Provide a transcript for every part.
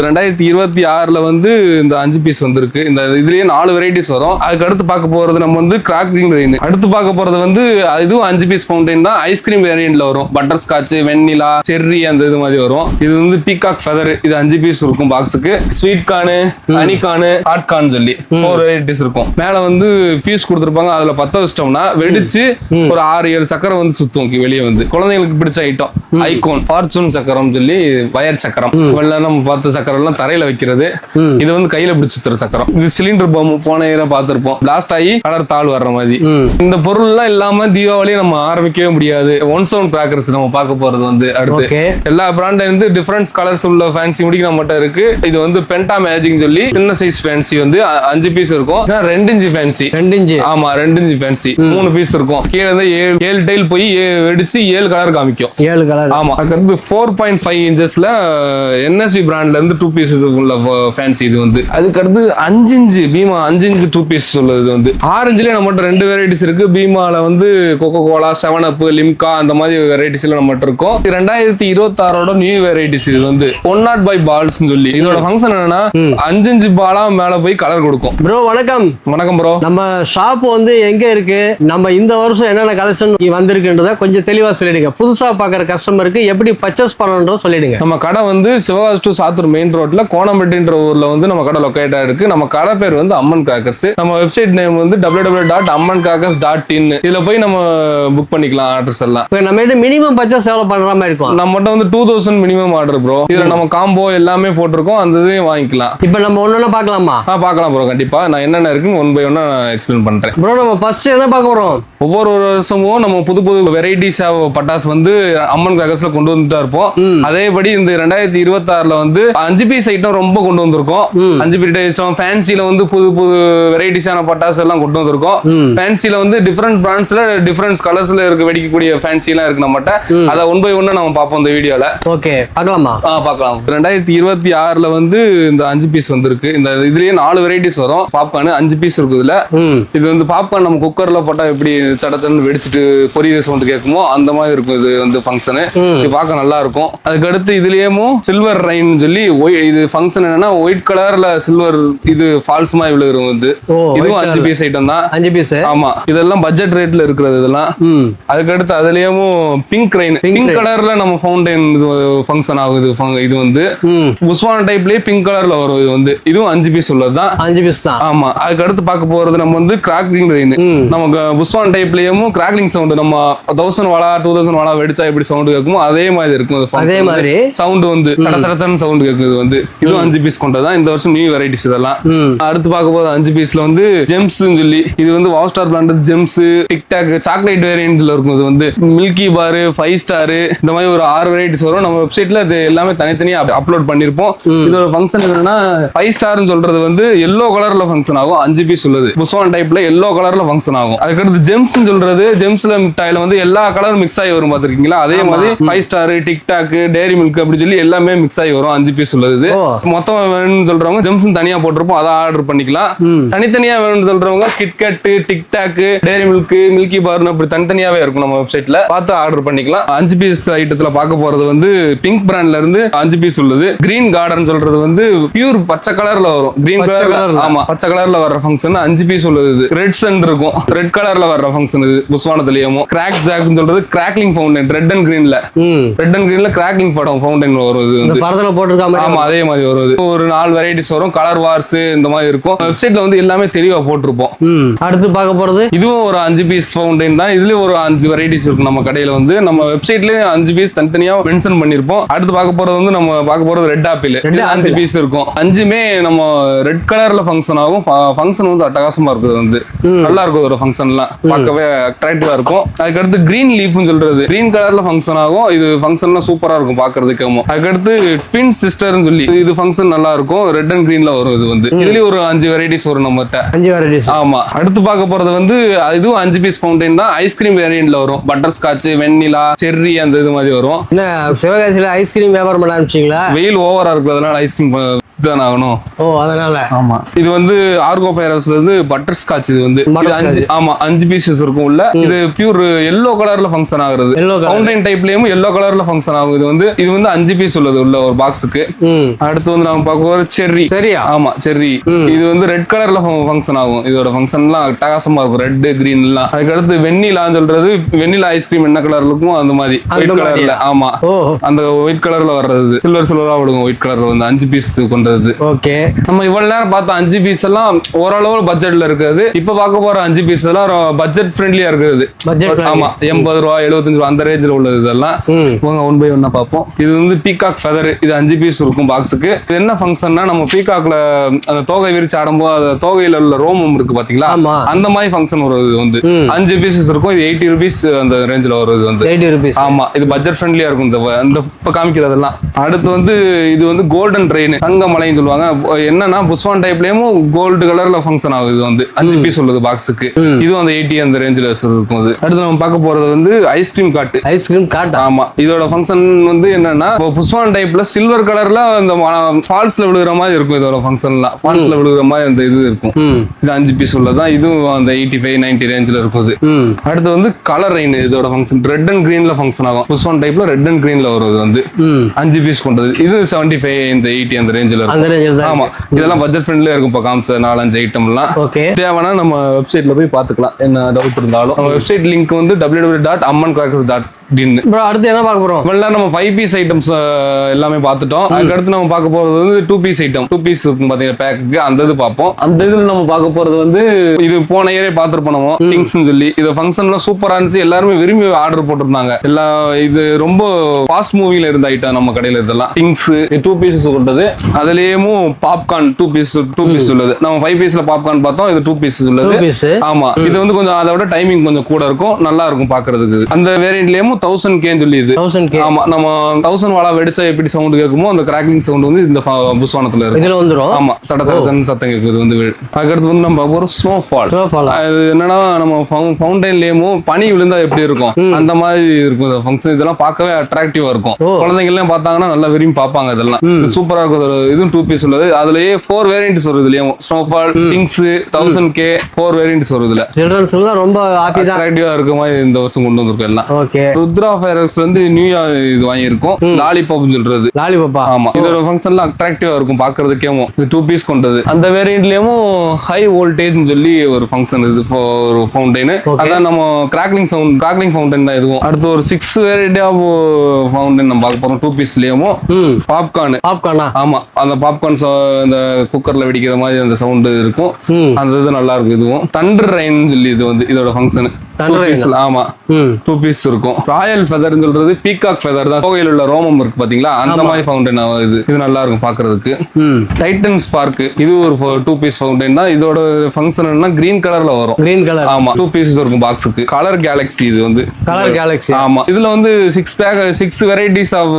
2026 வந்து இந்த 5 பீஸ் வந்திருக்கு. இந்த இதுலயே 4 வெரைட்டிஸ் வரும். அதுக்கு அடுத்து பார்க்க போறது நம்ம வந்து கிராக்லிங் ரெயின். அடுத்து பார்க்க போறது வந்து இதுவும் 5 பீஸ் ஃபவுண்டைன் தான். ஐஸ்கிரீம் வேரியன்ட்ல வரும். பட்டர் ஸ்காட்ச், வெண்ணிலா, செர்ரி அந்த இது மாதிரி வரும். இது வந்து பீகாக் ஃபெதர். இது 5 பீஸ் இருக்கும் பாக்ஸுக்கு. ஸ்வீட் கார்னு, ஹனி கார்னு, ஹாட் கார்னு சொல்லி 4 வெரைட்டிஸ் இருக்கும். மேல வந்து ஃபியூஸ் கொடுத்துருப்பாங்க. அதுல 10 வச்சிட்டோம்னா வெடிச்சு ஒரு 6-7 சக்கரம் வந்து சுத்தும் வெளியே வந்து. குழந்தைங்களுக்கு பிடிச்ச ஐட்டம் ஐகோன் ஃபார்ச்சூன் சக்கரம் சொல்லி வயர் சக்கரம். நம்ம பார்த்த சக்கரம் எல்லாம் தரையில வைக்கிறது. இது வந்து கையில பிடிச்சு தர சக்கரம். இது சிலிண்டர் பாம்பு போன இயரம் பார்த்திருப்போம். பிளாஸ்ட் ஆகி கலர் தாள் வர்ற மாதிரி. இந்த பொருள் எல்லாம் இல்லாம தீபாவளி நம்ம ஆரம்பிக்கவே முடியாது. 1 சவுண்ட் கிராக்கர்ஸ் நம்ம பார்க்க போறது வந்து அடுத்து எல்லா பிராண்ட்ல இருந்து டிஃபரண்ட் கலர்ஸ் உள்ள ஃபேன்சி முடிக்கு நம்மகிட்ட இருக்கு. இது வந்து பென்டா மேஜிக் சொல்லி சின்ன சைஸ் ஃபேன்சி வந்து 5 பீஸ் இருக்கும். 2 இன்ச் ஃபேன்சி. 2 இன்ச். ஆமா 2 இன்ச் ஃபேன்சி 3 பீஸ் இருக்கும். கீழ இருந்து 7 டைல் போய் வெடிச்சு 7 கலர் காமிக்கும். 7 கலர். ஆமா. அதுக்கு 4.5 இன்ச்சஸ்ல என்எஸ்வி பிராண்ட்ல இருந்து 2 பீசஸ் உள்ள ஃபேன்சி இது வந்து. அதுக்கு அடுத்து 5 இன்ச் பீமா 5 இன்ச் 2 பீஸ் உள்ளது வந்து. ஆரஞ்சுலயே நம்மகிட்ட 2 வெரைட்டிஸ் இருக்கு. பீமால வந்து கோகோ கோலா, 7up, லிம்கா அந்த மாதிரி வெரைட்டிஸ்ல நம்மகிட்ட இருக்கும். 2026 நியூ வெரைட்டிஸ் இது வந்து 105 பால்ஸ் சொல்லி. இதோட ஃபங்க்ஷன் என்னன்னா 5 இன்ச் பாலா மேல போய் கலர் கொடுக்கும். ப்ரோ வணக்கம். வணக்கம் ப்ரோ. நம்ம ஷாப் வந்து எங்க இருக்கு, நம்ம இந்த வருஷம் என்னென்ன கலெக்ஷன் வந்திருக்குன்றத கொஞ்சம் தெளிவா சொல்லிடுங்க. புதுசா பாக்குற கஸ்டமருக்கு எப்படி பர்ச்சேஸ் பண்ணணும்ன்றத சொல்லிடுங்க. நம்ம கடை வந்து சிவகாசி டு சாத்தூர் மெயின் ரோட்ல கோணம்பட்டின்ற ஊர்ல வந்து நம்ம கடை லொகேட் ஆயிருக்கு. நம்ம கடை பேர் வந்து அம்மன் கிராக்கர்ஸ். நம்ம வெப்சைட் நேம் வந்து www.ammancrackers.in. இதுல போய் நம்ம புக் பண்ணிக்கலாம் ஆர்டர்ஸ் எல்லாம். நம்ம மினிமம் பர்ச்சேஸ் எவ்வளவு பண்ற மாதிரி இருக்கும்? நம்மகிட்ட வந்து 2000 மினிமம் ஆர்டர் ப்ரோ. இதுல நம்ம காம்போ எல்லாமே போட்டிருக்கோம். அந்த இதையும் வாங்கிக்கலாம். இப்ப நம்ம ஒன்னொன்னு பார்க்கலாமா? பார்க்கலாம் ப்ரோ. கண்டிப்பா நான் என்னென்ன இருக்குன்னு 1 by 1 எக்ஸ்பிளைன் பண்றேன் ப்ரோ. நம்ம ஃபர்ஸ்ட் என்ன பார்க்க போறோம்? ஒவ்வொரு வருஷமும் நம்ம புது வெரைட்டிஸ் பட்டாசு வந்து அம்மன் கிராக்கர்ஸ்ல கொண்டு வந்துட்டா இருப்போம். அதேபடி இந்த 2026 வந்து 5 பீஸ் ஐட்டம் ரொம்ப கொண்டு வந்திருக்கோம். 5 பீஸ் ஃபேன்சில வந்து புது வெரைட்டிஸான பட்டாசு எல்லாம் கொண்டு வந்திருக்கோம். ஃபேன்சில வந்து டிஃபரெண்ட் பிராண்ட்ஸ்ல டிஃபரெண்ட் கலர்ஸ்ல இருக்க வெடிக்கக்கூடிய ஃபேன்சி எல்லாம் இருக்கு நம்மகிட்ட. அதை 1 by 1 நம்ம பார்ப்போம் இந்த வீடியோல. ஓகே பார்க்கலாமா? பார்க்கலாம். 2026 வந்து இந்த 5 பீஸ் வந்திருக்கு. இந்த இதுலயே 4 வெரைட்டிஸ் வரும். பாப்கார்ன் 5 பீஸ் இருக்கு இதுல. இது வந்து பாப்கார்ன் நம்ம குக்கர்ல போட்டா எப்படி சடச்சன்னு வெடிச்சிட்டு பொரிய சவுண்ட் கேட்குமோ அந்த மாதிரி இருக்கும். இது வந்து ஃபங்க்ஷனு. இது பார்க்க நல்லா இருக்கும். அதுக்கு அடுத்து இதுலயும் சில்வர் ரெயின் சொல்லி இது ஃபங்க்ஷன் என்னன்னா ஒயிட் கலர்ல சில்வர் இது ஃபால்ஸ் மாதிரி விழுகிறது வந்து. இதுவும் 5 பீஸ் ஐட்டம் தான். 5 பீஸ். ஆமா. இதெல்லாம் பட்ஜெட் ரேட்ல இருக்கிறது இதெல்லாம். அதுக்கு அடுத்து அதுலயும் பிங்க் ரெயின். பிங்க் கலர்ல நம்ம ஃபவுண்டைன் ஃபங்க்ஷன் ஆகுது. இது வந்து புஸ்வான டைப்லயே பிங்க் கலர்ல வரும். இது வந்து இதுவும் 5 பீஸ் உள்ளதுதான். 5 பீஸ் தான். ஆமா. அதுக்கு அடுத்து பார்க்க போறது நம்ம வந்து கிராக்லிங் ரெயின். நமக்கு புஸ்வான் டைப்லயும் கிராக்லிங் சவுண்ட் நம்ம 1000 வாலா 2000 வாலா வெடிச்சா எப்படி சவுண்ட் கேட்குமோ அதே மாதிரி இருக்கும். அதே மாதிரி சவுண்ட் வந்து சடச்சடச்சன்னு சவுண்ட் கேட்குது வந்து. இதுவும் 5 பீஸ் கொண்டதான். இந்த வருஷம் நியூ வெரைட்டிஸ் இதெல்லாம். அடுத்து பார்க்க போது 5 பீஸ்ல வந்து ஜெம்ஸ் சொல்லி. இது வந்து wow star brand Gems, TikTok, chocolate வேரியன்ட்ல இருக்கும். இது வந்து மில்கி பார், 5 ஸ்டார் இந்த மாதிரி ஒரு 6 வெரைட்டிஸ் வரும். நம்ம வெப்சைட்ல இது எல்லாமே தனித்தனியா அப்லோட் பண்ணிருப்போம். இதோட ஃபங்க்ஷன் என்னன்னா 5 ஸ்டார்னு சொல்றது வந்து எல்லோ கலர்ல ஃபங்க்ஷன் ஆகும். 5 பீஸ் உள்ளது. புஸ்வான் டைப்ல எல்லோ கலர்ல ஃபங்க்ஷன் ஆகும். அதுக்கடுத்து ஜெம்ஸ் சொல்றது ஜெம்ஸ்ல மிட்டாயில வந்து எல்லா கலரும் மிக்ஸ் ஆகி வரும் பாத்திருக்கீங்களா? அதே மாதிரி 5 ஸ்டார், டிக்டாக், டேரி மில்க் அப்படி சொல்லி எல்லாமே மிக்ஸ் ஆகி வரும். 5 பீஸ் உள்ளது. மொத்தம் வேணும்னு சொல்றவங்க ஜெம்ஸ் தனியா போட்டிருப்போம். அதை ஆர்டர் பண்ணிக்கலாம். தனித்தனியா வேணும்னு சொல்றவங்க கிட்கட், டிக்டாக், டேரி மில்க், மில்கி பார் அப்படி தனித்தனியாவே இருக்கும். நம்ம வெப்சைட்ல பார்த்து ஆர்டர் பண்ணிக்கலாம். 5 பீஸ் ஐட்டத்துல பார்க்க போறது வந்து பிங்க் பிராண்ட்ல இருந்து 5 பீஸ் உள்ளது. கிரீன் கார்டன் சொல்றது வந்து பியூர் பச்சை கலர்ல வரும். Green colour. ஆமா பச்சை கலர்ல வர்ற ஃபங்க்ஷன் 5 பீஸ் உள்ளது. ரெட் சன் இருக்கும். ரெட் கலர்ல வர்ற ஃபங்க்ஷன் இது புஸ்வானத்திலேயும். கிராக் ஜாக்னு சொல்றது கிராக்லிங் ஃபவுண்டைன். ரெட் அண்ட் கிரீன்ல கிராக்லிங் ஃபவுண்டைன் வரும். இது படத்துல போட்டுருக்காங்க. ஆமா அதே மாதிரி வருது. ஒரு 4 வெரைட்டிஸ் வரும். கலர் வார்ஸ் இந்த மாதிரி இருக்கும். வெப்சைட்ல வந்து எல்லாமே தெளிவா போட்டிருப்போம். அடுத்து பார்க்க போறது இதுவும் ஒரு 5 பீஸ் ஃபவுண்டைன் தான். இதுல ஒரு 5 வெரைட்டிஸ் இருக்கும். நம்ம கடையில வந்து நம்ம வெப்சைட்லயே 5 பீஸ் தனித்தனியா மென்ஷன் பண்ணிருப்போம். அடுத்து பார்க்க போறது வந்து நம்ம பார்க்க போறது ரெட் ஆப்பிள். 5 பீஸ் இருக்கும். 5மே நம்ம ரெட் கலர்ல ஃபங்க்ஷன் ஆகும். ஃபங்க்ஷன் வந்து அட்டகாசமா இருக்குது. வந்து நல்லா இருக்கும் ஒரு ஃபங்க்ஷன்லாம் பார்க்கவே அட்ராக்டிவா இருக்கும். அதுக்கு அடுத்து கிரீன் லீஃப்னு சொல்றது கிரீன் கலர்ல ஃபங்க்ஷன் ஆகும். இது ஃபங்க்ஷன்லாம் சூப்பரா இருக்கும் பாக்குறதுக்கு. அதுக்கடுத்து ட்வின் சிஸ்டர்னு சொல்லி இது ஃபங்க்ஷன் நல்லா இருக்கும். ரெட் அண்ட் கிரீன்ல வரும். இது வந்து இதுலயும் ஒரு 5 வெரைட்டிஸ் வரும் நம்மகிட்ட. 5 வெரைட்டிஸ். ஆமா. அடுத்து பார்க்க போறது வந்து இதுவும் 5 பீஸ் ஃபவுண்டைன் தான். ஐஸ்கிரீம் வேரியன்ட்ல வரும். பட்டர் ஸ்காட்ச், வெண்ணிலா, செர்ரி அந்த இது மாதிரி வரும். சிவகாசியில ஐஸ்கிரீம் வியாபாரம் பண்ண ஆரம்பிச்சீங்களா? வெயில் ஓவரா இருக்கிறதுனால ஐஸ்கிரீம் தான் ஆகணும். ஓ அதனால. ஆமா இது வந்து ஆர்கோ பைரஸ்ல இருந்து பட்டர் ஸ்காட்ச். இது வந்து இது 5 ஆமா 5 பீசஸ் இருக்கும் உள்ள. இது பியூர் எல்லோ கலர்ல ஃபங்க்ஷன் ஆகுறது. ஃபவுண்டைன் டைப்லயும் எல்லோ கலர்ல ஃபங்க்ஷன் ஆகும். இது வந்து 5 பீஸ் உள்ளது உள்ள ஒரு பாக்ஸுக்கு. அடுத்து வந்து நாம பார்க்க போற செர்ரி. சரியா? ஆமா செர்ரி. இது வந்து ரெட் கலர்ல ஃபங்க்ஷன் ஆகும். இதோட ஃபங்க்ஷன்லாம் அட்டகாசமா இருக்கும், ரெட் கிரீன் எல்லாம். அதுக்கு அடுத்து வெண்ணிலான்னு சொல்றது, வெண்ணிலா ஐஸ்கிரீம் என்ன கலர்ல இருக்கும் அந்த மாதிரி ஒயிட் கலர்ல. ஆமா அந்த ஒயிட் கலர்ல வர்றது சில்வரா விடுங்க. ஒயிட் கலர்ல வந்து 5 பீஸ் கொண்டது. ஓகே நம்ம இவ்வளவு நேரம் பார்த்தோம் 5 பீஸ் எல்லாம் ஓரளவு பட்ஜெட்ல இருக்குது. இப்ப பார்க்க போற 5 பீஸ் எல்லாம் பட்ஜெட் ஃப்ரெண்ட்லியா இருக்குது. ஆமா 80 ரூபா 75 ரூபா அந்த ரேஞ்சில் உள்ளது. இதெல்லாம் ஒன் பை ஒன்னா பார்ப்போம். இது வந்து பீகாக் ஃபெதர். இது 5 பீஸ் இருக்கும் பாக்ஸுக்கு. இது என்ன ஃபங்க்ஷன்னா, நம்ம பீகாக்ல அந்த தோகை விரிச்சு ஆடும்போது அந்த தோகையில உள்ள ரோமம் இருக்கு பாத்தீங்களா, அந்த மாதிரி ஃபங்க்ஷன் வருது வந்து 5 பீசஸ் இருக்கும். இது 80 ரூபீஸ் அந்த ரேஞ்சில் வருது வந்து 80 ரூபீஸ். ஆமா இது பட்ஜெட் ஃப்ரெண்ட்லியா இருக்கும். இந்த இப்ப காமிக்கிறதெல்லாம். அடுத்து வந்து இது வந்து கோல்டன் ட்ரெயின், தங்க மலைன்னு சொல்லுவாங்க. என்னன்னா புஸ்வான் டைப்லயும் கோல்டு கலர்ல ஃபங்க்ஷன் ஆகுது. இது வந்து 5 பீஸ் உள்ளது பாக்ஸுக்கு. இது வந்து 80 அந்த ரேஞ்சில் இருக்கும். அடுத்து நம்ம பார்க்க போறது வந்து ஐஸ்கிரீம் காட்டு. ஐஸ்கிரீம் காட்டு. ஆமா இதோட ஃபங்க்ஷன் வந்து என்னன்னா, புஸ்வான் டைப்ல சில்வர் கலர்ல அந்த ஃபால்ஸ்ல விழுகிற மாதிரி இருக்கும். இதோட ஃபங்க்ஷன்லாம் ஃபால்ஸ்ல விழுகிற மாதிரி அந்த இது இருக்கும். இது 5 பீஸ் உள்ளதான். இதுவும் அந்த 85 90 ரேஞ்சில் இருக்குது. அடுத்து வந்து கலர் ரெயின். இதோட ஃபங்க்ஷன் ரெட் அண்ட் கிரீன்ல ஃபங்க்ஷன் ஆகும். புஸ்வான் டைப்ல ரெட் அண்ட் கிரீன்ல வருது வந்து 5 பீஸ் கொண்டது. இது 75 இந்த 80 அந்த ரேஞ்சில் இருக்கும். ஆமா இதெல்லாம் பட்ஜெட் ஃப்ரெண்ட்லியா இருக்கும். இப்போ காமிச்ச 4-5 ஐட்டம் எல்லாம் தேவைன்னா நம்ம வெப்சைட்ல போய் பாத்துக்கலாம். என்ன டவுட் இருந்தாலும் நம்ம வெப்சைட் லிங்க் வந்து www.ammancrackers.in. அடுத்து என்ன பார்க்க போறோம்? நம்ம 5 பீஸ் ஐட்டம்ஸ் எல்லாமே பார்த்துட்டோம். அதுக்கடுத்து நம்ம பார்க்க போறது வந்து 2 பீஸ் ஐட்டம். 2 பீஸ் இருக்கும் பாத்தீங்கன்னா பேக்கு, அந்த இது பார்ப்போம். அந்த இதுல நம்ம பார்க்க போறது வந்து இது போன இயரே பார்த்துருப்போம் நம்ம திங்ஸ்னு சொல்லி. இது ஃபங்க்ஷன்லாம் சூப்பரா இருந்துச்சு. எல்லாருமே விரும்பி ஆர்டர் போட்டிருந்தாங்க. இது ரொம்ப ஃபாஸ்ட் மூவில இருந்த ஐட்டம் நம்ம கடையில. இதெல்லாம் திங்ஸ் 2 பீசஸ் கொண்டது. அதுலயும் பாப்கார்ன் 2 பீஸ் உள்ளது. நம்ம 5 பீஸ்ல பாப்கார்ன் பார்த்தோம். இது 2 பீஸ் உள்ளது. ஆமா இது வந்து கொஞ்சம் அதை விட டைமிங் கொஞ்சம் கூட இருக்கும், நல்லா இருக்கும் பாக்குறதுக்கு. அந்த வேரியன்ட்லயும் 1000K சொல்லி இது 1000K. ஆமா நம்ம 1000 வாலா வெடிச்சா எப்படி சவுண்ட் கேட்குமோ அந்த கிராக்கிங் சவுண்ட் வந்து இந்த புஸ்வானத்துல இருக்கு. இதுல வந்துரும். ஆமா சடச்சடன்னு சத்தம் கேக்குது வந்து. அதுக்கடுத்து வந்து நம்ம ஒரு ஸ்னோஃபால். அது என்னன்னா நம்ம ஃபவுண்டைன்லயும் பனி விழுந்தா எப்படி இருக்கும் அந்த மாதிரி இருக்கும் இந்த ஃபங்க்ஷன். இதெல்லாம் பார்க்கவே அட்ராக்டிவா இருக்கும். குழந்தைங்க எல்லாம் பார்த்தாங்கன்னா நல்லா விரும்பி பார்ப்பாங்க. இதெல்லாம் சூப்பரா இருக்கும். இதுவும் 2 பீஸ் உள்ளது. அதுலயே 4 வேரியன்ட்ஸ் வருது. இதுலயும் ஸ்னோஃபால், திங்ஸ், 1000K 4 வேரியன்ட்ஸ் வருது. இதுல சில்ட்ரன்ஸ் எல்லாம் ரொம்ப அட்ராக்டிவா இருக்க மாதிரி இந்த வருஷம் கொண்டு வந்திருக்கோம் எல்லாம். ஓகே ருத்ரா ஃபைரக்ஸ் வந்து நியூ இது வாங்கியிருக்கோம். லாலிபாப் சொல்றது. லாலிபாப்பா? ஆமா இதோட ஃபங்க்ஷன்லாம் அட்ராக்டிவா இருக்கும் பாக்குறதுக்கே. இது 2 பீஸ் கொண்டது. அந்த வேரியன்ட்லயும் ஹை வோல்டேஜ் சொல்லி ஒரு ஃபங்க்ஷன். இது ஒரு ஃபவுண்டைன். அதான் நம்ம கிராக்லிங் ஃபவுண்டைன் தான் இதுவும். அடுத்து ஒரு 6 வேரியன்ட் ஆஃப் ஃபவுண்டைன் நம்ம பார்க்க போறோம். 2 பீஸ்லயும் பாப்கார்ன். ஆமா அந்த பாப்கார்ன் இந்த குக்கர்ல வெடிக்கிற மாதிரி அந்த சவுண்ட் இருக்கும். அந்த இது நல்லா இருக்கும். இதுவும் தண்டர் ரெயின் சொல்லி இது வந்து இதோட ஃபங்க்ஷன். ஆமா 2 பீஸ் இருக்கும். ராயல் ஃபெதர் சொல்றது பீகாக் ஃபெதர் தான். கோகையில் உள்ள ரோமம் இருக்கு பாத்தீங்களா, அந்த மாதிரி ஃபவுண்டைன் இது நல்லா இருக்கும் பாக்குறதுக்கு. டைட்டன் ஸ்பார்க் இது ஒரு 2 பீஸ் ஃபவுண்டைன் தான். இதோட ஃபங்க்ஷன் என்ன கிரீன் கலர்ல வரும். Green colour. ஆமா 2 பீசஸ் இருக்கும் பாக்ஸுக்கு. கலர் கேலக்ஸி இது வந்து. Colour Galaxy. ஆமா இதுல வந்து 6 வெரைட்டிஸ் ஆஃப்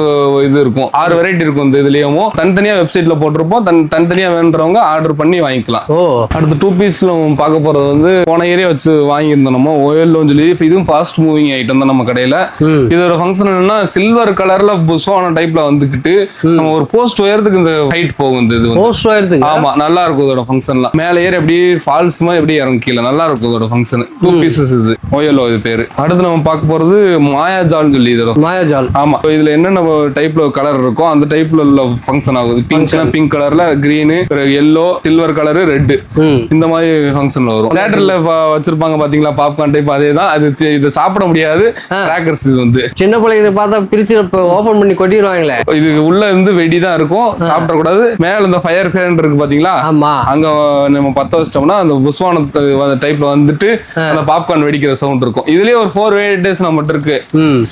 இது இருக்கும். 6 வெரைட்டி இருக்கும். இந்த இதுலயும் தனித்தனியா வெப்சைட்ல போட்டிருப்போம். தனித்தனியா வேணுறவங்க ஆர்டர் பண்ணி வாங்கிக்கலாம். அடுத்து 2 பீஸ்ல பார்க்க போறது வந்து போன ஏரியா வச்சு வாங்கியிருந்தோம் நம்ம ஓஎல் சொல்லி. இதுவும் ஃபாஸ்ட் மூவிங் ஐட்டம் தான் நம்ம கடையில. இதோட ஃபங்க்ஷன் என்னன்னா சில்வர் கலர்ல புஸ்வான டைப்ல வந்துகிட்டு நம்ம ஒரு போஸ்ட் உயரத்துக்கு இந்த ஹைட் போகும். இது போஸ்ட் உயரத்துக்கு. ஆமா நல்லா இருக்கும் இதோட ஃபங்க்ஷன்லாம். மேல ஏறி அப்படியே ஃபால்ஸ் மாதிரி எப்படி இறங்கும் கீழே. நல்லா இருக்கும் இதோட ஃபங்க்ஷன். 2 பீசஸ் இது ஓஎல்ஓ இது பேரு. அடுத்து நம்ம பார்க்க போறது மாயாஜால் சொல்லி. இதோட மாயாஜால். ஆமா இதுல என்னென்ன டைப்ல கலர் இருக்கோ அந்த டைப்ல உள்ள ஃபங்க்ஷன் ஆகுது. பிங்க் கலர்ல, green, yellow, silver colour, red இந்த மாதிரி ஃபங்க்ஷன்ல வரும். தியேட்டர்ல வச்சிருப்பாங்க பாத்தீங்களா பாப்கார்ன் டைப். அதேதான் அது. இது சாப்பிட முடியாது கிராக்கர்ஸ். இது வந்து சின்ன பிள்ளைங்க பார்த்தா பிரிச்சு ஓபன் பண்ணி கொட்டிடுவாங்களே. இது உள்ள இருந்து வெடிதான் இருக்கும், சாப்பிட கூடாது. மேல இந்த ஃபயர் கேன் இருக்கு பாத்தீங்களா, அங்க நம்ம பத்த வச்சிட்டோம்னா அந்த புஸ்வான டைப்ல வந்துட்டு அந்த பாப்கார்ன் வெடிக்கிற சவுண்ட் இருக்கும். இதுலயே ஒரு 4 வெரைட்டிஸ் நம்மகிட்ட இருக்கு.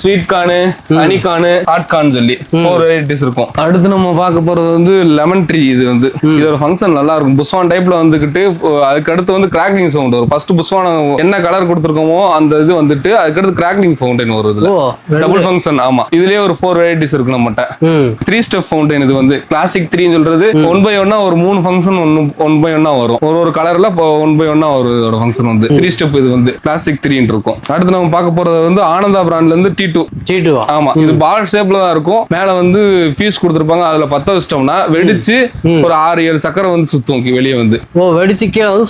ஸ்வீட் கார்னு, ஹனி கார்னு, ஹாட் கார்ன் சொல்லி 4 வெரைட்டிஸ் இருக்கும். அடுத்து நம்ம பார்க்க போறது வந்து லெமன் ட்ரீ. இது வந்து இதோட ஃபங்க்ஷன் நல்லா இருக்கும். புஸ்வான் டைப்ல வந்துகிட்டு அதுக்கு அடுத்து வந்து கிராக்கிங் சவுண்ட் வரும். ஃபர்ஸ்ட் புஸ்வான என்ன கலர் கொடுத்துருக்கோமோ பண்ணுமோ அந்த இது வந்துட்டு அதுக்கடுத்து கிராக்லிங் ஃபவுண்டைன் வரும் இதுல. Double function. ஆமா, இதுலயே ஒரு 4 வெரைட்டிஸ் இருக்கு நம்மகிட்ட. 3 ஸ்டெப் ஃபவுண்டைன் இது வந்து கிளாசிக் 3 சொல்றது 1 by 1 ஒரு 3 ஃபங்க்ஷன் 1 by 1 வரும். ஒரு கலர்ல 1 by 1 வரும் இதோட ஃபங்க்ஷன் வந்து 3 ஸ்டெப். இது வந்து கிளாசிக் 3 இருக்கும். அடுத்து நம்ம பார்க்க போறது வந்து ஆனந்தா பிராண்ட்ல இருந்து T2. ஆமா, இது பால் ஷேப்ல தான் இருக்கும். மேல வந்து ஃபியூஸ் கொடுத்திருப்பாங்க. அதுல 10 வச்சிட்டோம்னா வெடிச்சு ஒரு 6-7 சக்கரை வந்து சுத்தும் வெளியே வந்து. வெடிச்சு கீழே வந்து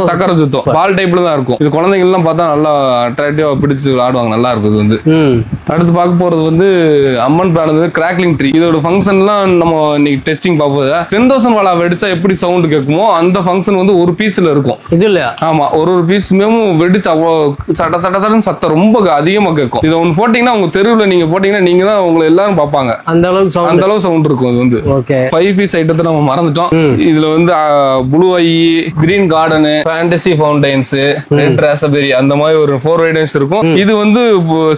சக்கரை சுத்தும். பால் டைப்ல தான் இருக்கும். இது குழந்தைங்க எல்லாம் பார்த்தா நல்லா அட்ராக்டிவா பிடிச்சு விளையாடுவாங்க. நல்லா இருக்கும் இது வந்து. அடுத்து பார்க்க போறது வந்து அம்மன் பிராண்ட் கிராக்லிங் 3. இதோட ஃபங்க்ஷன்லாம் நம்ம இன்னைக்கு டெஸ்டிங் பார்ப்போம். 10,000 வாலா வெடிச்சா எப்படி சவுண்ட் கேட்குமோ அந்த ஃபங்க்ஷன் வந்து ஒரு பீஸ்ல இருக்கும். இது இல்ல? ஆமா, ஒரு பீஸுமே வெடிச்சு அவ்வளவு சட்ட சட்டன்னு சத்தம் ரொம்ப அதிகமா கேட்கும். இதை ஒன்று போட்டீங்கன்னா உங்க தெருவில் நீங்க போட்டீங்கன்னா நீங்க தான் உங்களை எல்லாரும் பார்ப்பாங்க. அந்த அளவு சவுண்ட் இருக்கும். இது வந்து 5 பீஸ் ஐட்டத்தை நம்ம மறந்துட்டோம். இதுல வந்து blue eye, green garden, fantasy fountains, red raspberry அந்த மாதிரி ஒரு 4 வெரைட்டிஸ் இருக்கும். இது வந்து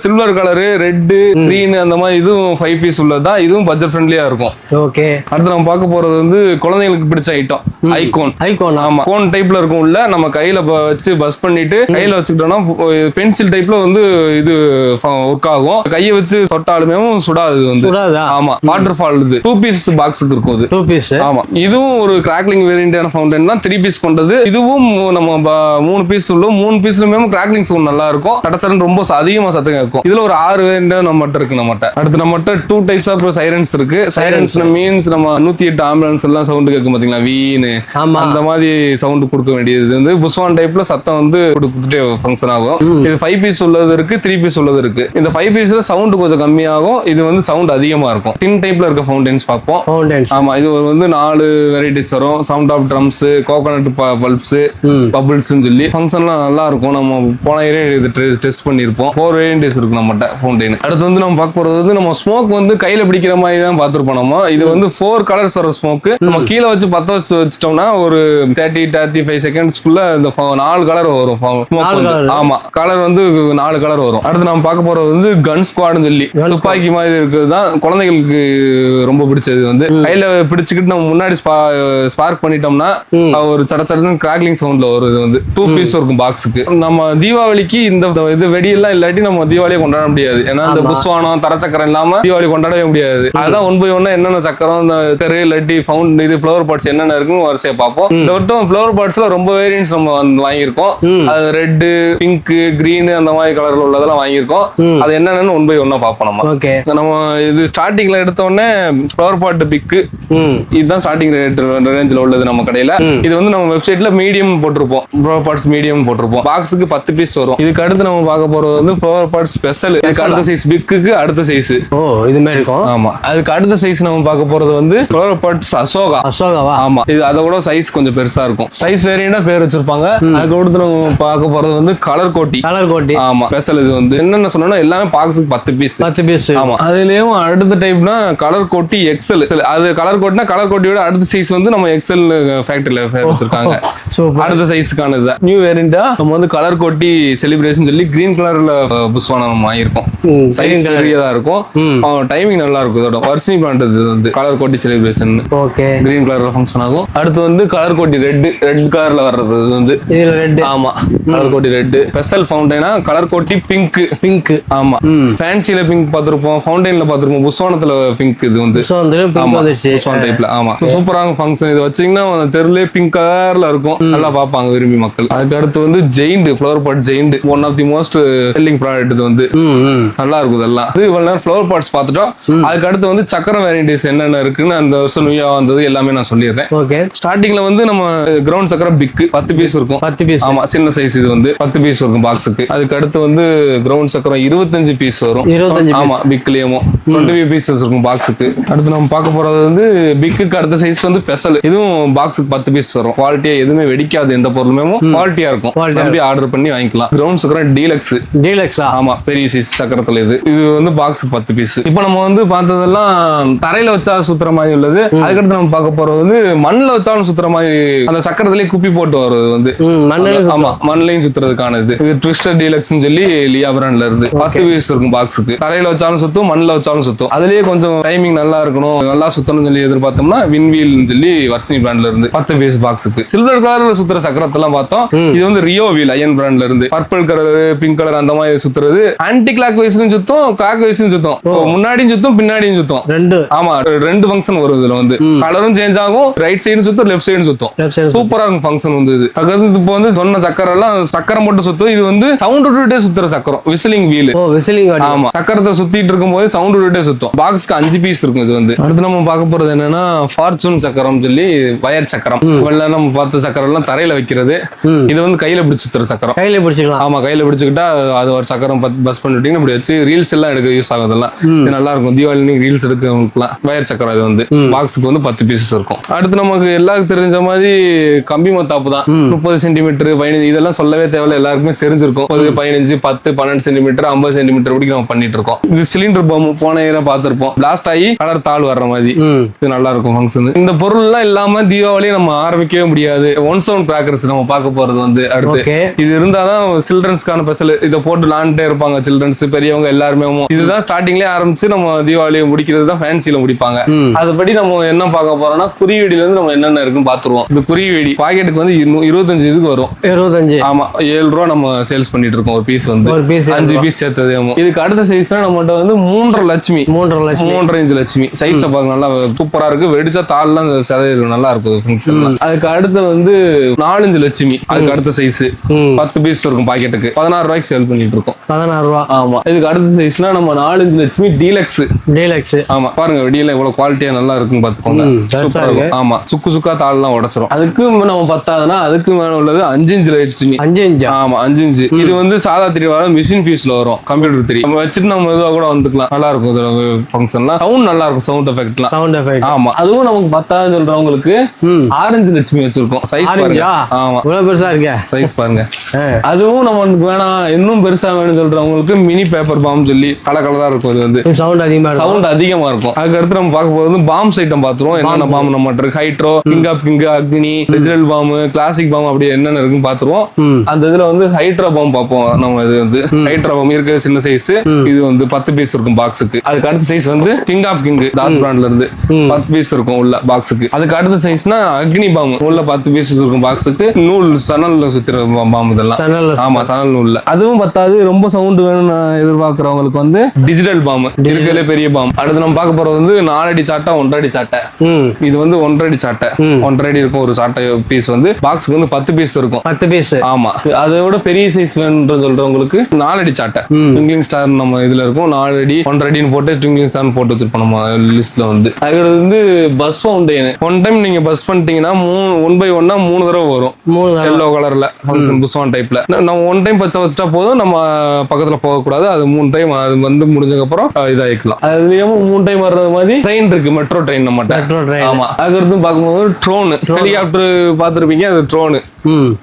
சில்வர் கலரு, ரெட், கிரீன் அந்த மாதிரி இதுவும் 5 பீஸ் உள்ளதுதான். இதுவும் பட்ஜெட் ஃப்ரெண்ட்லியா இருக்கும். ஓகே. அடுத்து நம்ம பார்க்க போறது வந்து குழந்தைங்களுக்கு பிடிச்ச ஐட்டம் ஐகோன். ஆமா, கோன் டைப்ல இருக்கும். உள்ள நம்ம கையில வச்சு பஸ் பண்ணிட்டு கையில வச்சுக்கிட்டோம்னா பென்சில் டைப்ல வந்து இது ஒர்க் ஆகும். கையை வச்சு தொட்டாலுமே சுடாது வந்து. ஆமா, வாட்டர் ஃபால். இது 2 பீஸ் பாக்ஸுக்கு இருக்கும். இது 2 பீஸ். ஆமா, இதுவும் ஒரு கிராக்லிங் வேரியன்டான ஃபவுண்டைன் தான். 3 பீஸ் கொண்டது. இதுவும் நம்ம 3 பீஸ் உள்ள 3 பீஸ்லுமே கிராக்லிங் சவுண்ட் நல்லா இருக்கும். சடச்சடன் ரொம்ப அதிகமா சத்தம் கேட்கும். இதுல ஒரு 6 வேரியன்ட் நம்மகிட்ட இருக்கு. நம்மகிட்ட அடுத்து நம்மகிட்ட 2 டைப்ஸ் ஆஃப் சைரன்ஸ் இருக்கு. சைரன்ஸ் மீன்ஸ் நம்ம 108 ஆம்புலன்ஸ் எல்லாம் சவுண்ட் கேட்கும் பாத்தீங்களா, வீணு அந்த மாதிரி சவுண்ட் கொடுக்க வேண்டியது வந்து புஸ்வான் டைப்ல சத்தம் வந்து கொடுத்துட்டே ஃபங்க்ஷன் ஆகும். இது 5 பீஸ் உள்ளது இருக்கு, 3 பீஸ் உள்ளது இருக்கு. இந்த 5 பீஸ்ல சவுண்ட் கொஞ்சம் கம்மியாகும். இது வந்து சவுண்ட் அதிகமா இருக்கும். டின் டைப்ல இருக்க ஃபவுண்டைன்ஸ் பார்ப்போம். ஆமா, இது வந்து 4 வெரைட்டிஸ் வரும். Sound of drums, coconut bulbs, bubbles சொல்லி ஃபங்க்ஷன்லாம் நல்லா இருக்கும். நம்ம போன இது டெஸ்ட் பண்ணிருப்போம். 4 வெரைட்டிஸ் இருக்கு நம்மகிட்ட ஃபவுண்டைன். அடுத்து வந்து நம்ம பார்க்க போறது வந்து நம்ம ஸ்மோக் வந்து கையில பிடிக்கிற மாதிரி தான் பார்த்திருப்போம். நம்ம இது வந்து 4 கலர்ஸ் வர ஸ்மோக். நம்ம கீழே வச்சு 10 வச்சுட்டோம்னா ஒரு 30-35 செகண்ட்ஸ்க்குள்ள இந்த 4 கலர் வரும். ஆமா, கலர் வந்து 4 கலர் வரும். அடுத்து நம்ம பார்க்க போறது வந்து கன் ஸ்குவாட்னு சொல்லி துப்பாக்கி மாதிரி இருக்குது தான். குழந்தைகளுக்கு ரொம்ப பிடிச்சது வந்து கையில பிடிச்சுக்கிட்டு நம்ம முன்னாடி ஸ்பார்க் பண்ணிட்டோம்னா ஒரு சடச்சடன்னு கிராக்லிங் சவுண்ட்ல வரும். இது வந்து 2 பீஸ் இருக்கும் பாக்ஸுக்கு. நம்ம தீபாவளிக்கு இந்த இது வெடியெல்லாம் இல்லாட்டி நம்ம தீபாவளியை கொண்டாட முடியாது. ஏன்னா இந்த புஸ்வானம் தரச்சக்கரம் இல்லாம தீபாவளி கொண்டாடவே முடியாது. அதான் 1 by 1 என்னென்ன சக்கரம், இந்த தெரு இல்லாட்டி ஃபவுண்ட் இது ஃபிளவர் பார்ட்ஸ் என்னென்ன இருக்குன்னு வரிசையை பார்ப்போம். இந்த வட்டம் ஃபிளவர் பார்ட்ஸ்ல ரொம்ப வேரியன்ட்ஸ் நம்ம வாங்கியிருக்கோம். அது ரெட், பிங்க், கிரீன் அந்த மாதிரி கலர்ல உள்ளதெல்லாம் வாங்கியிருக்கோம். அது என்னென்னு 1 by 1 பார்ப்போம். நம்ம இது ஸ்டார்டிங்ல எடுத்த உடனே ஃபிளவர் பார்ட் பிக் இதுதான் ஸ்டார்டிங் ரேஞ்சில் உள்ளது நம்ம கடையில. இது வந்து நம்ம வெப்சைட்ல மீடியம் போட்டிருப்போம். ஃபிளவர் பார்ட்ஸ் மீடியம் போட்டிருப்போம். பாக்ஸுக்கு 10 பீஸ் வரும். இதுக்கு அடுத்து நம்ம பார்க்க போறது வந்து ஃபிளவர் பார்ட் ஸ்பெஷல். இதுக்கு அடுத்த சைஸ் பிக்குக்கு அடுத்த சைஸ். இது மாதிரி இருக்கும். ஆமா, அதுக்கு அடுத்த சைஸ் நம்ம பார்க்க போறது வந்து ஃபிளவர் பார்ட்ஸ் அசோகாவா. ஆமா, இது அதை விட சைஸ் கொஞ்சம் பெருசா இருக்கும். சைஸ் வேரியண்டா பேர் வச்சிருப்பாங்க. அதுக்கு அடுத்து நம்ம பார்க்க போறது வந்து கலர் கோட்டி. ஆமா, ஸ்பெஷல். இது வந்து என்னென்ன சொன்னா எல்லாமே பாக்ஸுக்கு 10 பீஸ். ஆமா, அதுலயும் அடுத்த டைப்னா கலர் கோட்டி எக்ஸல். அது கலர் கோட்னா கலர் கோட்டியோட அடுத்த சைஸ் வந்து நம்ம எக்ஸல் ஃபேக்டரியில பேர் வச்சிருக்காங்க. அடுத்த சைஸ்க்கான நியூ வேரியண்டா நம்ம வந்து கலர் கோட்டி செலிப்ரேஷன் சொல்லி கிரீன் கலர்ல புஸ்வானம் நம்ம வாங்கியிருக்கோம். சைஸ் பெரியதா இருக்கும். டைமிங் நல்லா இருக்கும். இதோட வர்ஷினி பண்றது வந்து கலர் கோட்டி செலிப்ரேஷன் கிரீன் கலர்ல ஃபங்க்ஷன் ஆகும். அடுத்து வந்து கலர் கோட்டி ரெட் கலர்ல வர்றது வந்து ரெட். ஆமா, கலர் கோட்டி ரெட். ஸ்பெஷல் ஃபவுண்டைனா கலர் கோட்டி பிங்க். ஆமா, ஃபேன்சில பிங்க் பார்த்திருப்போம், ஃபவுண்டைன்ல பார்த்திருப்போம், புஸ்வானத்துல பிங்க். இது வந்து புஸ்வான் டைப்ல. ஆமா, சூப்பரான ஃபங்க்ஷன். இது வச்சீங்கன்னா தெருலே பிங்க் கலர்ல இருக்கும். நல்லா பார்ப்பாங்க விரும்பி மக்கள். அதுக்கு அடுத்து வந்து giant flower part. Giant one of the most selling product. இது வந்து நல்லா இருக்கும். இதெல்லாம் இது இவ்வளவு நேரம் ஃபிளவர் பார்ட்ஸ் பார்த்துட்டோம். அதுக்கு அடுத்து வந்து சக்கரம் வேரியன்டிஸ் என்னென்ன இருக்குன்னு அந்த வருஷம் நியூயா வந்தது எல்லாமே நான் சொல்லிடுறேன். ஸ்டார்டிங்ல வந்து நம்ம கிரவுண்ட் சக்கரம் பிக் 10 பீஸ் இருக்கும். 10 பீஸ். ஆமா, சின்ன சைஸ். இது வந்து 10 பீஸ் இருக்கும் பாக்ஸுக்கு. அதுக்கு அடுத்து வந்து கிரவுண்ட் சக்கரம் 25 பீஸ் வரும். ஆமா, பிக்லயும் 25 பீசஸ் இருக்கும் பாக்ஸுக்கு. அடுத்து நம்ம பார்க்க போறது வந்து பிக்கு அடுத்த சைஸ் வந்து ஸ்பெஷல். இதுவும் பாக்ஸுக்கு 10 பீஸ் வரும். குவாலிட்டியா எதுவுமே வெடிக்காது. எந்த பொருளுமே குவாலிட்டியா இருக்கும். ஆர்டர் பண்ணி வாங்கிக்கலாம். கிரவுண்ட் சக்கரம் டீலக்ஸ். ஆமா, பெரிய சைஸ் சக்கரத்துல இது வந்து பாக்ஸ் 10 பீஸ். இப்போ நம்ம வந்து பார்த்ததெல்லாம் தரையில வச்சா சுத்துற மாதிரி உள்ளது. அதுக்கடுத்து நம்ம பார்க்க போறது வந்து மண்ணில் வச்சாலும் சுத்துற மாதிரி அந்த சக்கரத்திலேயே குப்பி போட்டு வருது வந்து மண்ணிலையும் சுத்துறதுக்கான இது ட்விஸ்டர் டீலக்ஸ் சொல்லி லியா பிராண்ட்ல இருந்து 10 பீஸ் இருக்கும் பாக்ஸுக்கு. தரையில வச்சாலும் சுத்தும், மண்ணில் வச்சாலும் சுத்தும். அதுலயே கொஞ்சம் டைமிங் நல்லா இருக்கணும், நல்லா சுத்தணும் சொல்லி எதிர்பார்த்தோம்னா வின்வீல் சொல்லி வர்ஷினி பிராண்ட்ல இருந்து 10 பீஸ் பாக்ஸுக்கு. சில்வர் கலர்ல சுத்துற சக்கரத்தெல்லாம் பார்த்தோம். இது வந்து ரியோ வீல் அயன் பிராண்ட்ல இருந்து வந்து பர்பிள் கலர் பிங்க் கலர் அந்த மாதிரி சுத்துறது ஆன்டி கிளாக் வைஸ்லயும் சுத்தம் கிளாக் வைஸ்லயும் சுத்தம் முன்னாடியும் சுத்தம் பின்னாடியும் சுத்தம் ரெண்டு ஆமா ரெண்டு ஃபங்க்ஷன் வரும் இதுல வந்து கலரும் சேஞ்ச் ஆகும் ரைட் சைடு சுத்தம் லெஃப்ட் சைடு சுத்தம் சூப்பரா இருக்கும் ஃபங்க்ஷன் வந்து இது அதுக்கு இப்போ வந்து சொன்ன சக்கரம் எல்லாம் சக்கரம் மட்டும் சுத்தும் இது வந்து சவுண்ட் விட்டுட்டே சுத்துற சக்கரம் விசிலிங் வீல் விசிலிங் ஆமா சக்கரத்தை சுத்திட்டு இருக்கும் போது சவுண்ட் விட்டுட்டே சுத்தம் பாக்ஸ்க்கு 5 பீஸ் இருக்கும் இது வந்து அடுத்து நம்ம பார்க்க போறது என்னன்னா ஃபார்ச்சூன் சக்கரம் சொல்லி வயர் சக்கரம் வெள்ள நம்ம பார்த்த சக்கரம் எல்லாம் தரையில வைக்கிறது இது வந்து கையில பிடிச்சு சுத்துற சக்கரம் கையில பிடிச்சிக்கலாம் ஆமா கையில பிடிச்சுக்கிட்டா அது ஒரு சக்கரம் பஸ் பண்ணிட்டீங்கன்னா இப்படி வச்சு ரீல்ஸ் எல்லாம் எடுக்க யூஸ் ஆகுதெல்லாம் இது நல்லா இருக்கும் தீபாவளி ரீல்ஸ் எடுக்கலாம் வயர் சக்கரம் இது வந்து பாக்ஸுக்கு வந்து 10 பீசஸ் இருக்கும் அடுத்து நமக்கு எல்லாருக்கும் தெரிஞ்ச மாதிரி கம்பி மத்தாப்பு தான் 30 சென்டிமீட்டர் 15 இதெல்லாம் சொல்லவே தேவையில்ல எல்லாருக்குமே தெரிஞ்சிருக்கும் 15 10 12 சென்டிமீட்டர் 50 சென்டிமீட்டர் வரைக்கும் நம்ம பண்ணிட்டு இருக்கோம் இது சிலிண்டர் பம் போன இயரம் பார்த்திருப்போம் பிளாஸ்ட் ஆகி கலர் தாள் வர்ற மாதிரி இது நல்லா இருக்கும் ஃபங்க்ஷன் இந்த பொருள் எல்லாம் இல்லாம தீபாவளி நம்ம ஆரம்பிக்கவே முடியாது ஒன் சவுண்ட் கிராக்கர்ஸ் நம்ம பார்க்க போறது வந்து அடுத்து இது இருந்தாதான் சில்ட்ரன்ஸ்க்கான ஸ்பெஷல் இதை போட்டு விளாண்டுட்டே இருப்பாங்க சில்ட்ரன்ஸ் பெரியவங்க எல்லாருமே இதுதான் ஸ்டார்டிங்லேயே ஆரம்பிச்சு நம்ம தீபாவளியை முடிக்கிறது தான் ஃபேன்சில முடிப்பாங்க அதுபடி நம்ம என்ன பார்க்க போறோம்னா குறிவீடில இருந்து நம்ம என்னென்ன இருக்குன்னு பாத்துருவோம் இந்த குறிவீடி பாக்கெட்டுக்கு வந்து 25 இதுக்கு வரும் 25 ஆமா 7 ரூபா நம்ம சேல்ஸ் பண்ணிட்டு இருக்கோம் ஒரு பீஸ் வந்து 5 பீஸ் சேர்த்தது இதுக்கு அடுத்த சைஸ் நம்மகிட்ட வந்து 3.5 இன்ச் லட்சுமி சைஸ் பாருங்க நல்லா சூப்பரா இருக்கு வெடிச்சா தாள்லாம் சிதையும் நல்லா இருக்கும் அதுக்கு அடுத்து வந்து 4 இன்ச் லட்சுமி அதுக்கு அடுத்த சைஸ் 10 பீஸ் இருக்கும் பாக்கெட்டுக்கு 16 ரூபாய்க்கு சேல் பண்ணிட்டு இருக்கோம் 16 ரூபா ஆமா இதுக்கு அடுத்த சைஸ்னா நம்ம 4 இன்ச் லட்சுமி டீலக்ஸ் ஆமா பாருங்க வெடியில இவ்வளவு குவாலிட்டியா நல்லா இருக்குன்னு பாத்துக்கோங்க ஆமா சுக்கா தாள்லாம் உடைச்சிரும் அதுக்கு நம்ம பத்தாதுன்னா அதுக்கு மேல உள்ளது 5 இன்ச் லட்சுமி 5 இன்ச் ஆமா 5 இன்ச் இது வந்து சாதா 3 வர மிஷின் பீஸ்ல வரும் கம்ப்யூட்டர் 3 நம்ம வச்சுட்டு நம்ம இதுவா கூட வந்துக்கலாம் நல்லா இருக்கும் ஃபங்க்ஷன்லாம் சவுண்ட் நல்லா இருக்கும் சவுண்ட் எஃபெக்ட் ஆமா அதுவும் நமக்கு பத்தாதுன்னு சொல்றவங்களுக்கு 6 இன்ச் லட்சுமி வச்சிருக்கோம் சைஸ் பாருங்க ஆமா இவ்வளவு பெருசா இருக்கு சைஸ் பாருங்க அதுவும் நமக்கு வேணாம் இன்னும் பெருசா வேணும்னு சொல்றவங்களுக்கு மினி பேப்பர் பாம் சொல்லி கலரா இருக்கும் இது வந்து சவுண்ட் அதிகமா இருக்கும் அதுக்கு அடுத்து நம்ம பார்க்க போறது பாம்ஸ் ஐட்டம் பாத்துருவோம் என்னென்ன பாம் நம்ம இருக்கு ஹைட்ரோ கிங் அக்னி டிஜிட்டல் பாம் கிளாசிக் பாம் அப்படி என்னென்ன இருக்குன்னு பாத்துருவோம் அந்த இதுல வந்து ஹைட்ரோ பாம் பார்ப்போம் நம்ம இது வந்து ஹைட்ரோ பாம் இருக்கிற சின்ன சைஸ் இது வந்து 10 பீஸ் இருக்கும் பாக்ஸுக்கு அதுக்கு அடுத்த சைஸ் வந்து கிங் தாஸ் பிராண்ட்ல இருந்து 10 பீஸ் இருக்கும் உள்ள பாக்ஸுக்கு அதுக்கு அடுத்த சைஸ்னா அக்னி பாம் உள்ள 10 பீஸ் இருக்கும் பாக்ஸுக்கு நூல் சணல்ல சுத்திர பாம் இதெல்லாம் ஆமா சணல் நூல்ல அதுவும் பத்தாது ரொம்ப சவுண்ட் வேணும்னு எதிர்பார்க்கறவங்களுக்கு வந்து டிஜிட்டல் பாம் இருக்கிறதுல பெரிய பாம் அடுத்து நம்ம பார்க்க போறது வந்து 4 அடி சாட்டை 1.5 அடி சாட்டை இது வந்து 1.5 அடி சாட்டை 1.5 அடி இருக்கும் ஒரு சாட்டை பீஸ் வந்து பாக்ஸுக்கு வந்து 10 பீஸ் இருக்கும் 10 பீஸ் ஆமா அதோட பெரிய சைஸ் வேணும்னு சொல்றவங்களுக்கு 4 அடி சாட்டை ட்விங்கிங் ஸ்டார் நம்ம இதுல இருக்கும் 4 அடி 1.5 அடின்னு போட்டு ட்விங்கிங் ஸ்டார் போட்டு வச்சிருப்போம் நம்ம லிஸ்ட்ல வந்து அதுக்கு வந்து பஸ் ஃபவுண்டைன் ஒன் டைம் நீங்க பஸ் பண்ணிட்டீங்கன்னா 1 by 1 3 தடவை வரும் எல்லோ கலர்ல ஃபங்க்ஷன் புஸ்வான் டைப்ல நம்ம ஒன் டைம் பச்சை வச்சுட்டா போதும் நம்ம பக்கத்துல போக கூடாது அது 3 டைம் அது வந்து முடிஞ்சதுக்கு அப்புறம் இதாயிக்கலாம் அதுலயும் 3 டைம் வர்றது மாதிரி ட்ரெயின் இருக்கு மெட்ரோ ட்ரெயின் நம்ம ஆமா அதுக்கு பார்க்கும்போது ட்ரோன் ஹெலிகாப்டர் பாத்துருப்பீங்க அது ட்ரோனு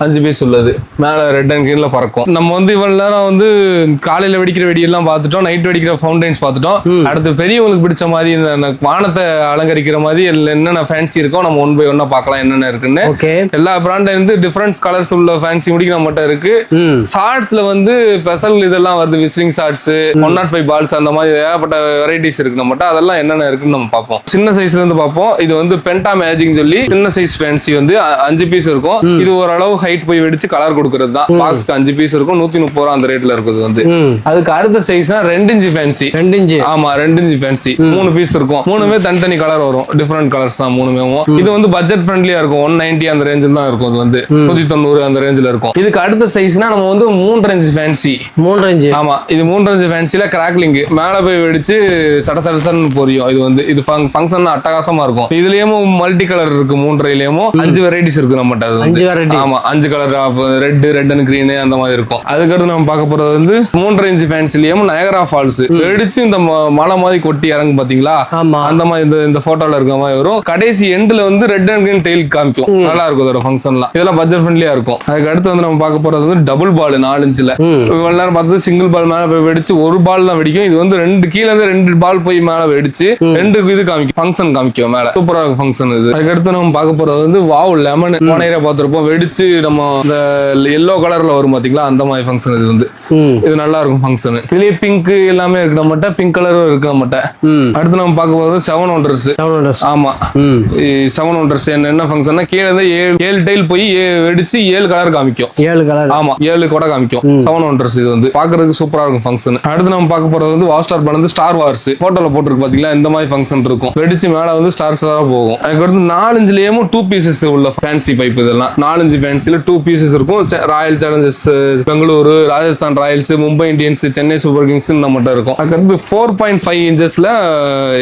5 பீஸ் உள்ளது மேல ரெட் அண்ட் கிரீன்ல பறக்கும் நம்ம வந்து இவ்வளவு நேரம் வந்து காலையில வெடிக்கிற வெடியெல்லாம் பார்த்துட்டோம் நைட் வெடிக்கிற ஃபவுண்டைன்ஸ் பார்த்துட்டோம் அடுத்து பெரியவங்களுக்கு பிடிச்ச மாதிரி இந்த வானத்தை அலங்கரிக்கிற மாதிரி என்னென்ன ஃபேன்சி இருக்கோ நம்ம 1 by 1 பார்க்கலாம் என்னென்ன இருக்குன்னு எல்லா பிராண்ட்ல இருந்து டிஃபரன்ஸ் கலர்ஸ் உள்ள ஃபேன்சி முடிக்க நம்மகிட்ட இருக்கு ஷார்ட்ஸ்ல வந்து ஸ்பெஷல் இதெல்லாம் வருது விசிலிங் ஷார்ட்ஸ் 105 பால்ஸ் அந்த மாதிரி ஏகப்பட்ட வெரைட்டிஸ் இருக்கு நம்மகிட்ட அதெல்லாம் என்னென்ன இருக்குன்னு நம்ம பார்ப்போம் சின்ன சைஸ்ல இருந்து பார்ப்போம் இது வந்து பென்டா மேஜிக் சொல்லி சின்ன சைஸ் ஃபேன்சி வந்து 5 பீஸ் இருக்கும் இது ஓரளவு ஹைட் போய் வெடிச்சு கலர் கொடுக்கறது தான் பாக்ஸ்க்கு 5 பீஸ் இருக்கும் 130 ரூபா அந்த ரேட்ல இருக்குது வந்து அதுக்கு அடுத்த சைஸ்னா 2 இன்ச் ஃபேன்சி 2 இன்ச் ஆமா 2 இன்ச் ஃபேன்சி 3 பீஸ் இருக்கும் மூணுமே தனித்தனி கலர் வரும் டிஃபரெண்ட் கலர்ஸ் தான் மூணுமே இது வந்து பட்ஜெட் ஃப்ரெண்ட்லியா இருக்கும் 190 அந்த ரேஞ்சில் தான் இருக்கும் இது வந்து 190 அந்த ரேஞ்சில் இருக்கும் இதுக்கு அடுத்த சைஸ்னா நம்ம வந்து 3 இன்ச் ஃபேன்சி 3 இன்ச் ஆமா இது 3 இன்ச் ஃபேன்சில கிராக்லிங் மேல போய் வெடிச்சு சடசடன்னு பொரியும் இது வந்து இது ஃபங்க்ஷன் அட்டகாசமா இருக்கும் இதுலயும் மல்டி கலர் இருக்கு 3லயும் 5 வெரைட்டிஸ் இருக்கு நம்மகிட்ட ஆமா 5 கலர் ரெட் அண்ட் கிரீன் அந்த மாதிரி இருக்கும் அதுக்கடுத்து நம்ம பார்க்க போறது வந்து 3 இன்ச் ஃபேன்சிலயும் நயகரா ஃபால்ஸ் வெடிச்சு இந்த மலை மாதிரி கொட்டி இறங்கு பாத்தீங்களா அந்த மாதிரி இந்த போட்டோல இருக்க மாதிரி வரும் கடைசி எண்ட்ல வந்து ரெட் அண்ட் கிரீன் டெயில் காமிக்கும் நல்லா இருக்கும் இதோட ஃபங்க்ஷன்லாம் இதெல்லாம் பட்ஜெட் ஃப்ரெண்ட்லியா இருக்கும் அதுக்கு அடுத்து வந்து நம்ம பார்க்க போறது வந்து டபுள் பால் 4 இன்ச்ல இவ்வளவு நேரம் பார்த்தது சிங்கிள் பால் மேல போய் வெடிச்சு ஒரு பால் தான் வெடிக்கும் இது வந்து 2 கீழ இருந்து 2 பால் போய் மேல வெடிச்சு 2 இது காமிக்கும் ஃபங்க்ஷன் காமிக்கும் மேல சூப்பரா இருக்கும் ஃபங்க்ஷன் இது அதுக்கு அடுத்து நம்ம பார்க்க போறது வந்து வாவ் லெமன் போனையில பார்த்திருப்போம் வெடிச்சு நம்ம இந்த எல்லோ கலர்ல வரும் பாத்தீங்களா அந்த மாதிரி ஃபங்க்ஷன் இது வந்து இது நல்லா இருக்கும் ஃபங்க்ஷன் இதுலயே பிங்க் எல்லாமே இருக்கு நம்மகிட்ட பிங்க் கலரும் இருக்கு நம்மகிட்ட அடுத்து நம்ம பார்க்க போறது 7 ஒண்டர்ஸ் ஆமா 7 ஒண்டர்ஸ் என்ன ஃபங்க்ஷன்னா கீழே இருந்து 7 டைல் போய் வெடிச்சு 7 கலர் காமிக்கும் 7 கலர் ஆமா ஆமா 7 கொடை காமிக்கும். 7 ஒண்டர்ஸ் இது வந்து பாக்குறதுக்கு சூப்பரா இருக்கும் ஃபங்க்ஷன். அடுத்து நம்ம பார்க்க போறது வந்து வாஸ்டார் பண்ணது ஸ்டார் வார்ஸ். போட்டோல போட்டுருக்கு பாத்தீங்களா, இந்த மாதிரி ஃபங்க்ஷன் இருக்கும். வெடிச்சு மேல வந்து ஸ்டார்ஸ் போகும். அதுக்கு அடுத்து 4-5 லேயமும் 2 பீசஸ் உள்ள ஃபேன்சி பைப். இதெல்லாம் 4-5 ஃபேன்சில 2 பீசஸ் இருக்கும். Royal Challengers Bengaluru, Rajasthan Royals, Mumbai Indians, Chennai super Kings நம்மகிட்ட இருக்கும். அதுக்கு 4.5 இன்ச்சஸ்ல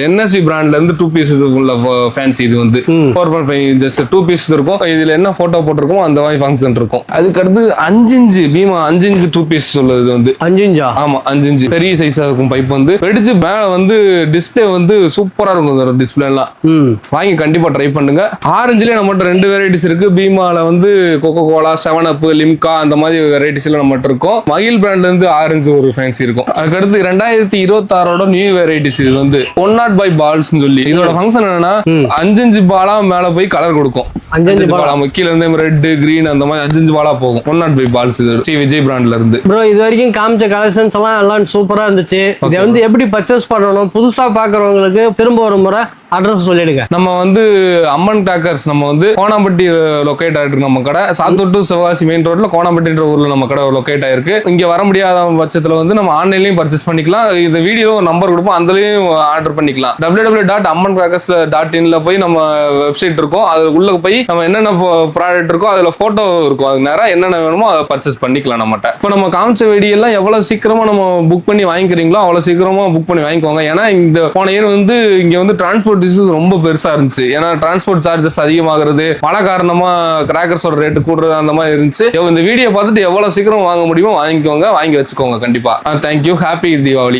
என்எஸ்வி பிராண்ட்ல இருந்து 2 பீசஸ் உள்ள ஃபேன்சி. இது வந்து 4.5 இன்ச்சஸ் 2 பீசஸ் இருக்கும். இதுல என்ன போட்டோ போட்டிருக்கோம் அந்த மாதிரி ஃபங்க்ஷன் இருக்கும். அதுக்கு அடுத்து 5 இன்ச் பீமா 5 இன்ச் 2 பீசஸ் உள்ளது வந்து 5 இன்ச்சா? ஆமா 5 இன்ச் பெரிய சைஸா இருக்கும் பைப் வந்து. வெடிச்சு மேல வந்து டிஸ்பிளே வந்து சூப்பரா இருக்கும். டிஸ்பிளே எல்லாம் வாங்கி கண்டிப்பா ட்ரை பண்ணுங்க. ஆரஞ்சுலயே நம்மகிட்ட 2 வெரைட்டிஸ் இருக்கு. பீமால வந்து கோகோ கோலா, 7up, லிம்கா அந்த மாதிரி வெரைட்டிஸ் எல்லாம் நம்மகிட்ட இருக்கும். மகில் பிராண்ட்ல இருந்து ஆரஞ்சு ஒரு ஃபேன்சி இருக்கும். அதுக்கடுத்து 2026 நியூ வெரைட்டிஸ். இது வந்து 105 பால்ஸ் சொல்லி. இதோட ஃபங்க்ஷன் என்னன்னா 5 இன்ச் பாலா மேல போய் கலர் கொடுக்கும். 5 இன்ச் பாலா கீழ இருந்து ரெட், கிரீன் அந்த மாதிரி 5 இன்ச் பாலா போகும். 105 பால்ஸ். இது ஸ்ரீ விஜய் பிராண்ட்ல இருந்து. ப்ரோ இது வரைக்கும் காமிச்ச கலெக்ஷன்ஸ் எல்லாம் சூப்பரா இருந்துச்சு. இதை வந்து எப்படி பர்ச்சேஸ் பண்ணணும், புதுசா பாக்குறவங்களுக்கு திரும்ப ஒரு முறை அட்ரஸ் சொல்லிடுங்க. நம்ம வந்து அம்மன் கிராக்கர்ஸ் நம்ம வந்து கோணாம்பட்டி லொக்கேட் ஆயிருக்கு. நம்ம கடை சாத்தூர் டு சிவகாசி மெயின் ரோட்ல கோணாம்பட்டின்ற ஊர்ல நம்ம கடை லொக்கேட் ஆயிருக்கு. இங்க வர முடியாத பட்சத்துல வந்து நம்ம ஆன்லைன்லயும் பர்ச்சேஸ் பண்ணிக்கலாம். இந்த வீடியோ நம்பர் கொடுப்போம், அதுலயும் ஆர்டர் பண்ணிக்கலாம். www.ammancrackers.in போய் நம்ம வெப்சைட் இருக்கும். அது உள்ள போய் நம்ம என்னென்ன ப்ராடக்ட் இருக்கோ அதுல போட்டோ இருக்கும். அது நேரம் என்னென்ன வேணுமோ அதை பர்ச்சேஸ் பண்ணிக்கலாம் நம்மகிட்ட. இப்போ நம்ம காமிச்ச வீடியோ எல்லாம் எவ்வளவு சீக்கிரமா நம்ம புக் பண்ணி வாங்கிக்கிறீங்களோ அவ்வளவு சீக்கிரமா புக் பண்ணி வாங்கிக்கோங்க. ஏன்னா இந்த போன இயர் வந்து இங்க வந்து டிரான்ஸ்போர்ட் ரொம்ப பெருசா இருந்துச்சு. ஏன்னா டிரான்ஸ்போர்ட் சார்ஜஸ் அதிகமாகிறது, மழை காரணமா கிராக்கர்ஸோட ரேட்டு கூடுறது அந்த மாதிரி இருந்துச்சு. இந்த வீடியோ பார்த்துட்டு எவ்வளவு சீக்கிரம் வாங்க முடியுமோ வாங்கிக்கோங்க, வாங்கி வச்சுக்கோங்க கண்டிப்பா. தேங்க்யூ. ஹாப்பி தீபாவளி.